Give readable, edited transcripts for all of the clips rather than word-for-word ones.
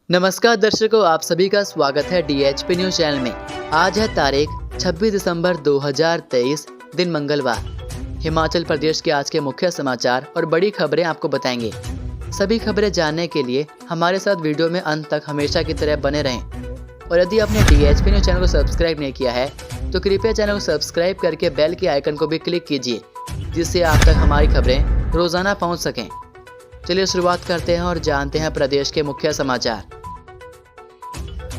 नमस्कार दर्शकों, आप सभी का स्वागत है DHP न्यूज चैनल में। आज है तारीख 26 दिसंबर 2023, दिन मंगलवार। हिमाचल प्रदेश के आज के मुख्य समाचार और बड़ी खबरें आपको बताएंगे। सभी खबरें जानने के लिए हमारे साथ वीडियो में अंत तक हमेशा की तरह बने रहें। और यदि आपने DHP न्यूज चैनल को सब्सक्राइब नहीं किया है तो कृपया चैनल को सब्सक्राइब करके बेल के आइकन को भी क्लिक कीजिए, जिससे आप तक हमारी खबरें रोजाना पहुँच सकें। चलिए शुरुआत करते हैं और जानते हैं प्रदेश के मुख्य समाचार।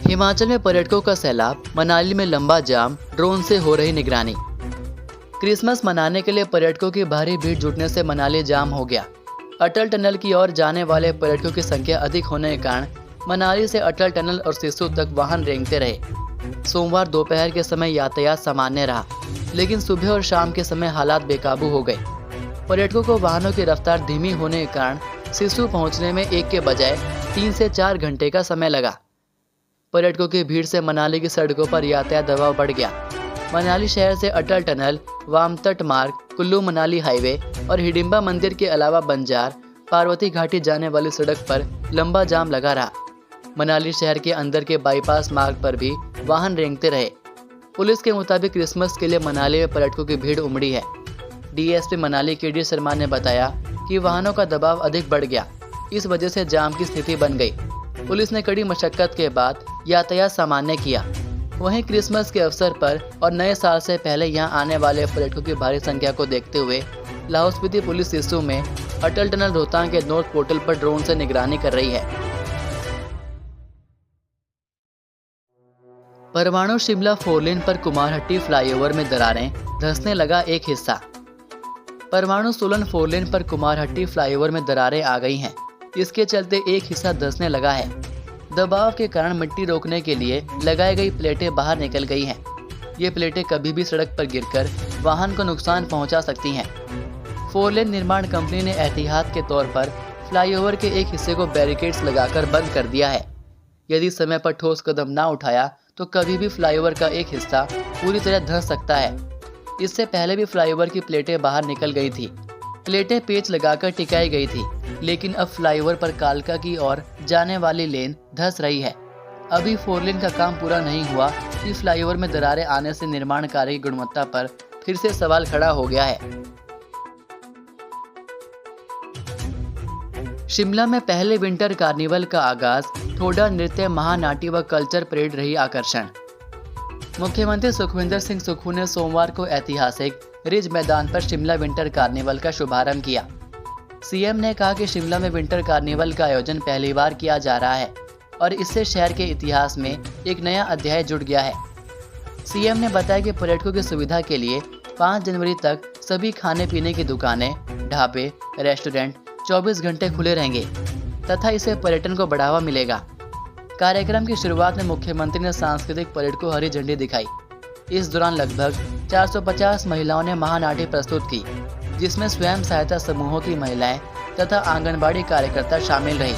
हिमाचल में पर्यटकों का सैलाब, मनाली में लंबा जाम, ड्रोन से हो रही निगरानी। क्रिसमस मनाने के लिए पर्यटकों की भारी भीड़ जुटने से मनाली जाम हो गया। अटल टनल की ओर जाने वाले पर्यटकों की संख्या अधिक होने के कारण मनाली से अटल टनल और सिसु तक वाहन रेंगते रहे। सोमवार दोपहर के समय यातायात सामान्य रहा, लेकिन सुबह और शाम के समय हालात बेकाबू हो गए। पर्यटकों को वाहनों की रफ्तार धीमी होने के कारण सिसु पहुंचने में 1 के बजाय 3 से 4 घंटे का समय लगा। पर्यटकों की भीड़ से मनाली की सड़कों पर यातायात दबाव बढ़ गया। मनाली शहर से अटल टनल, वामतट मार्ग, कुल्लू मनाली हाईवे और हिडिंबा मंदिर के अलावा बंजार, पार्वती घाटी जाने वाली सड़क पर लंबा जाम लगा रहा। मनाली शहर के अंदर के बाईपास मार्ग पर भी वाहन रेंगते रहे। पुलिस के मुताबिक क्रिसमस के लिए मनाली में पर्यटकों की भीड़ उमड़ी है। DSP मनाली KD शर्मा ने बताया कि वाहनों का दबाव अधिक बढ़ गया, इस वजह से जाम की स्थिति बन गई। पुलिस ने कड़ी मशक्कत के बाद यातायात सामान्य किया। वहीं क्रिसमस के अवसर पर और नए साल से पहले यहां आने वाले पर्यटकों की भारी संख्या को देखते हुए लाहौल स्पीति पुलिस सिसु में अटल टनल रोहतांग के नॉर्थ पोर्टल पर ड्रोन से निगरानी कर रही है। परवाणु शिमला 4 लेन पर कुमारहट्टी फ्लाईओवर में दरारें, धंसने लगा एक हिस्सा। परवाणु सोलन 4 लेन पर कुमारहट्टी फ्लाईओवर में दरारें आ गई हैं। इसके चलते एक हिस्सा धंसने लगा है। दबाव के कारण मिट्टी रोकने के लिए लगाई गई प्लेटें बाहर निकल गई हैं। ये प्लेटें कभी भी सड़क पर गिरकर वाहन को नुकसान पहुंचा सकती हैं। 4 लेन निर्माण कंपनी ने एहतियात के तौर पर फ्लाईओवर के एक हिस्से को बैरिकेड्स लगाकर बंद कर दिया है। यदि समय पर ठोस कदम ना उठाया तो कभी भी फ्लाईओवर का एक हिस्सा पूरी तरह धंस सकता है। इससे पहले भी फ्लाईओवर की प्लेटें बाहर निकल गई थी। प्लेटें पेच लगाकर टिकाई गई थी, लेकिन अब फ्लाईओवर पर कालका की ओर जाने वाली लेन धंस रही है। अभी 4 लेन का काम पूरा नहीं हुआ कि फ्लाईओवर में दरारें आने से निर्माण कार्य की गुणवत्ता पर फिर से सवाल खड़ा हो गया है। शिमला में पहले विंटर कार्निवल का आगाज, ठोडा नृत्य, महानाटी व कल्चर परेड रही आकर्षण। मुख्यमंत्री सुखविंदर सिंह सुक्खू ने सोमवार को ऐतिहासिक रिज मैदान पर शिमला विंटर कार्निवल का शुभारंभ किया। CM ने कहा कि शिमला में विंटर कार्निवल का आयोजन पहली बार किया जा रहा है और इससे शहर के इतिहास में एक नया अध्याय जुड़ गया है। CM ने बताया कि पर्यटकों की सुविधा के लिए 5 जनवरी तक सभी खाने पीने की दुकानें, ढाबे, रेस्टोरेंट 24 घंटे खुले रहेंगे तथा इससे पर्यटन को बढ़ावा मिलेगा। कार्यक्रम की शुरुआत में मुख्यमंत्री ने सांस्कृतिक परेड को हरी झंडी दिखाई। इस दौरान लगभग 450 महिलाओं ने महानाटी प्रस्तुत की, जिसमें स्वयं सहायता समूहों की महिलाएं तथा आंगनबाड़ी कार्यकर्ता शामिल रही।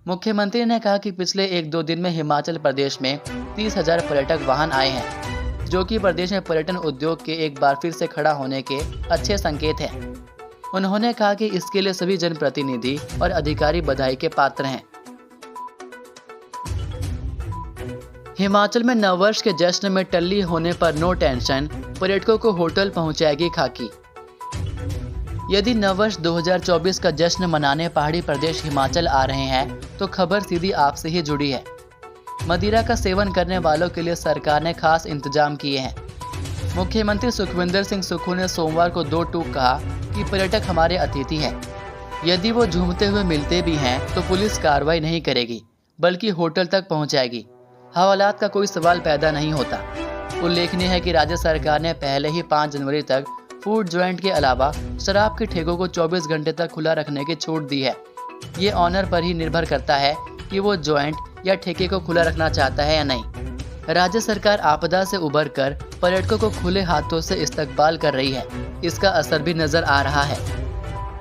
मुख्यमंत्री ने कहा कि पिछले 1-2 दिन में हिमाचल प्रदेश में 30,000 पर्यटक वाहन आए हैं, जो कि प्रदेश में पर्यटन उद्योग के एक बार फिर से खड़ा होने के अच्छे संकेत हैं। उन्होंने कहा कि इसके लिए सभी जनप्रतिनिधि और अधिकारी बधाई के पात्र हैं। हिमाचल में नववर्ष के जश्न में टल्ली होने पर नो टेंशन, पर्यटकों को होटल पहुंचाएगी खाकी। यदि नववर्ष 2024 का जश्न मनाने पहाड़ी प्रदेश हिमाचल आ रहे हैं तो खबर सीधी आपसे ही जुड़ी है। मदिरा का सेवन करने वालों के लिए सरकार ने खास इंतजाम किए हैं। मुख्यमंत्री सुखविंदर सिंह सुक्खू ने सोमवार को 2 टूक कहा कि पर्यटक हमारे अतिथि हैं। यदि वो झूमते हुए मिलते भी हैं तो पुलिस कार्रवाई नहीं करेगी, बल्कि होटल तक पहुंचाएगी। हवालात का कोई सवाल पैदा नहीं होता। उल्लेखनीय है कि राज्य सरकार ने पहले ही 5 जनवरी तक फूड जॉइंट के अलावा शराब के ठेकों को 24 घंटे तक खुला रखने की छूट दी है। ये ऑनर पर ही निर्भर करता है कि वो जॉइंट या ठेके को खुला रखना चाहता है या नहीं। राज्य सरकार आपदा से उबरकर पर्यटकों को खुले हाथों से इस्तकबाल कर रही है। इसका असर भी नजर आ रहा है।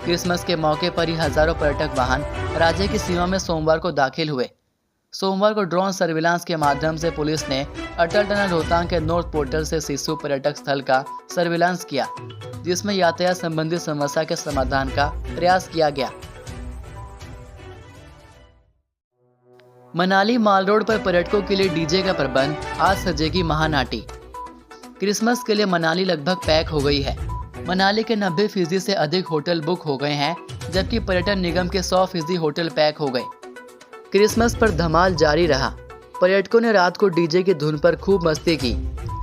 क्रिसमस के मौके पर ही हजारों पर्यटक वाहन राज्य की सीमा में सोमवार को दाखिल हुए। सोमवार को ड्रोन सर्विलांस के माध्यम से पुलिस ने अटल टनल रोहतांग के नॉर्थ पोर्टल से सिसु पर्यटक स्थल का सर्विलांस किया, जिसमें यातायात संबंधी समस्या के समाधान का प्रयास किया गया। मनाली माल रोड पर पर्यटकों के लिए डीजे का प्रबंध, आज सजेगी महानाटी। क्रिसमस के लिए मनाली लगभग पैक हो गई है। मनाली के 90% से अधिक होटल बुक हो गए हैं, जबकि पर्यटन निगम के 100% होटल पैक हो गए। क्रिसमस पर धमाल जारी रहा। पर्यटकों ने रात को डीजे की धुन पर खूब मस्ती की।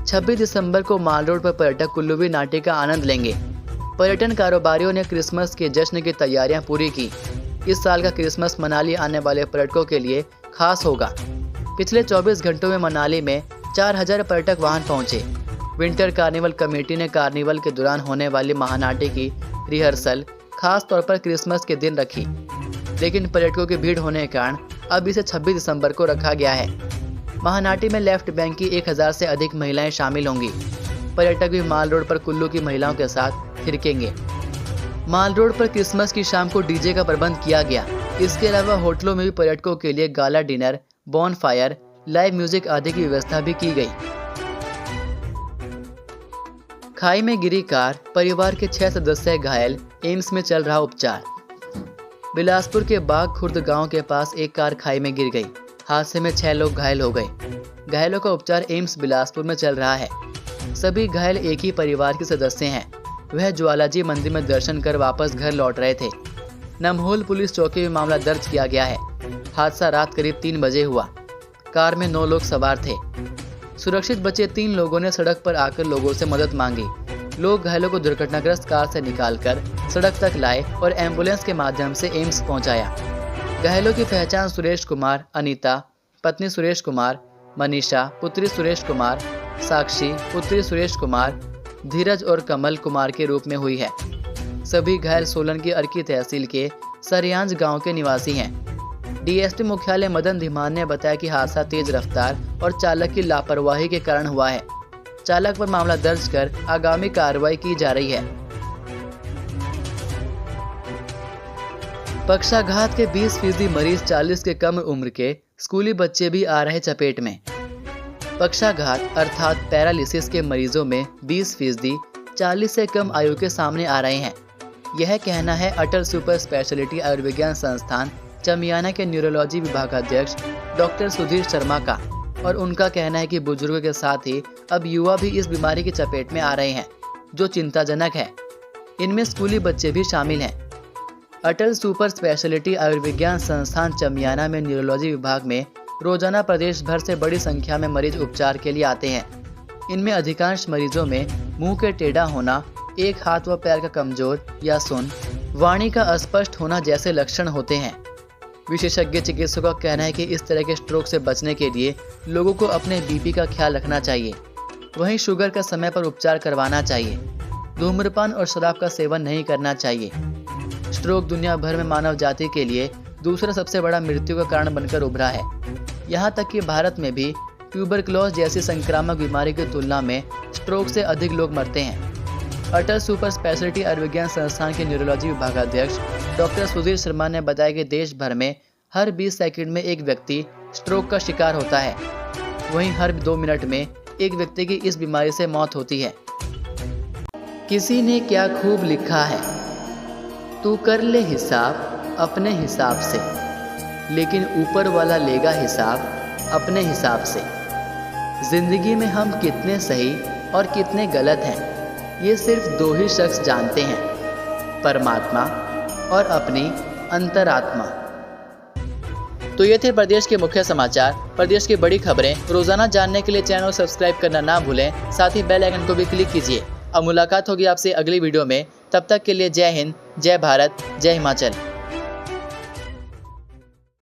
26 दिसंबर को माल रोड पर पर्यटक कुल्लूवी नाटी का आनंद लेंगे। पर्यटन कारोबारियों ने क्रिसमस के जश्न की तैयारियां पूरी की। इस साल का क्रिसमस मनाली आने वाले पर्यटकों के लिए खास होगा। पिछले 24 घंटों में मनाली में 4000 पर्यटक वाहन पहुंचे। विंटर कार्निवल कमेटी ने कार्निवल के दौरान होने वाली महानाटी की रिहर्सल खास तौर पर क्रिसमस के दिन रखी, लेकिन पर्यटकों की भीड़ होने के कारण अब इसे 26 दिसंबर को रखा गया है। महानाटी में लेफ्ट बैंक की 1000 से अधिक महिलाएं शामिल होंगी। पर्यटक भी माल रोड पर कुल्लू की महिलाओं के साथ थिरकेंगे। माल रोड पर क्रिसमस की शाम को डीजे का प्रबंध किया गया। इसके अलावा होटलों में भी पर्यटकों के लिए gala dinner, bonfire, live music आदि की व्यवस्था भी की गई। खाई में गिरी कार, परिवार के 6 सदस्य घायल, एम्स में चल रहा उपचार। बिलासपुर के बाग खुर्द गांव के पास एक कार खाई में गिर गई। हादसे में 6 लोग घायल हो गए। घायलों का उपचार एम्स बिलासपुर में चल रहा है। सभी घायल एक ही परिवार के सदस्य हैं। वह ज्वालाजी मंदिर में दर्शन कर वापस घर लौट रहे थे। नमहोल पुलिस चौकी में मामला दर्ज किया गया है। हादसा रात करीब 3 बजे हुआ। कार में 9 लोग सवार थे। सुरक्षित बचे 3 लोगों ने सड़क पर आकर लोगों से मदद मांगी। लोग घायलों को दुर्घटनाग्रस्त कार से निकालकर सड़क तक लाए और एम्बुलेंस के माध्यम से एम्स पहुंचाया। घायलों की पहचान सुरेश कुमार, अनीता पत्नी सुरेश कुमार, मनीषा पुत्री सुरेश कुमार, साक्षी पुत्री सुरेश कुमार, धीरज और कमल कुमार के रूप में हुई है। सभी घायल सोलन की अर्की तहसील के सरियांज गांव के निवासी हैं। डीएसपी मुख्यालय मदन धीमान ने बताया कि हादसा तेज रफ्तार और चालक की लापरवाही के कारण हुआ है। चालक पर मामला दर्ज कर आगामी कार्रवाई की जा रही है। पक्षाघात के 20% मरीज 40 के कम उम्र के स्कूली बच्चे भी आ रहे चपेट में। पक्षाघात अर्थात पैरालिसिस के मरीजों में 20% 40 से कम आयु के सामने आ रहे हैं। यह कहना है अटल सुपर स्पेशलिटी आयुर्विज्ञान संस्थान चमियाना के न्यूरोलॉजी विभागाध्यक्ष डॉक्टर सुधीर शर्मा का, और उनका कहना है कि बुजुर्गों के साथ ही अब युवा भी इस बीमारी की चपेट में आ रहे हैं, जो चिंताजनक है। इनमें स्कूली बच्चे भी शामिल हैं। अटल सुपर स्पेशलिटी आयुर्विज्ञान संस्थान चमियाना में न्यूरोलॉजी विभाग में रोजाना प्रदेश भर से बड़ी संख्या में मरीज उपचार के लिए आते हैं। इनमें अधिकांश मरीजों में मुंह के टेढ़ा होना, एक हाथ व पैर का कमजोर या सुन, वाणी का अस्पष्ट होना जैसे लक्षण होते हैं। विशेषज्ञ चिकित्सकों का कहना है कि इस तरह के स्ट्रोक से बचने के लिए लोगों को अपने बीपी का ख्याल रखना चाहिए। वहीं शुगर का समय पर उपचार करवाना चाहिए। धूम्रपान और शराब का सेवन नहीं करना चाहिए। स्ट्रोक दुनिया भर में मानव जाति के लिए दूसरा सबसे बड़ा मृत्यु का कारण बनकर उभरा है। यहाँ तक कि भारत में भी ट्यूबरक्लोज जैसी संक्रामक बीमारी की तुलना में स्ट्रोक से अधिक लोग मरते हैं। अटल सुपर स्पेशलिटी आयुर्विज्ञान संस्थान के न्यूरोलॉजी विभागाध्यक्ष डॉक्टर सुधीर शर्मा ने बताया कि देश भर में हर 20 सेकंड में एक व्यक्ति स्ट्रोक का शिकार होता है। वहीं हर 2 मिनट में एक व्यक्ति की इस बीमारी से मौत होती है। किसी ने क्या खूब लिखा है, तू कर ले हिसाब अपने हिसाब से, लेकिन ऊपर वाला लेगा हिसाब अपने हिसाब से। जिंदगी में हम कितने सही और कितने गलत हैं, ये सिर्फ 2 ही शख्स जानते हैं, परमात्मा और अपनी अंतरात्मा। तो ये थे प्रदेश के मुख्य समाचार। प्रदेश की बड़ी खबरें रोजाना जानने के लिए चैनल सब्सक्राइब करना ना भूलें। साथ ही बेल आइकन को भी क्लिक कीजिए। अब मुलाकात होगी आपसे अगली वीडियो में। तब तक के लिए जय हिंद, जय भारत, जय हिमाचल।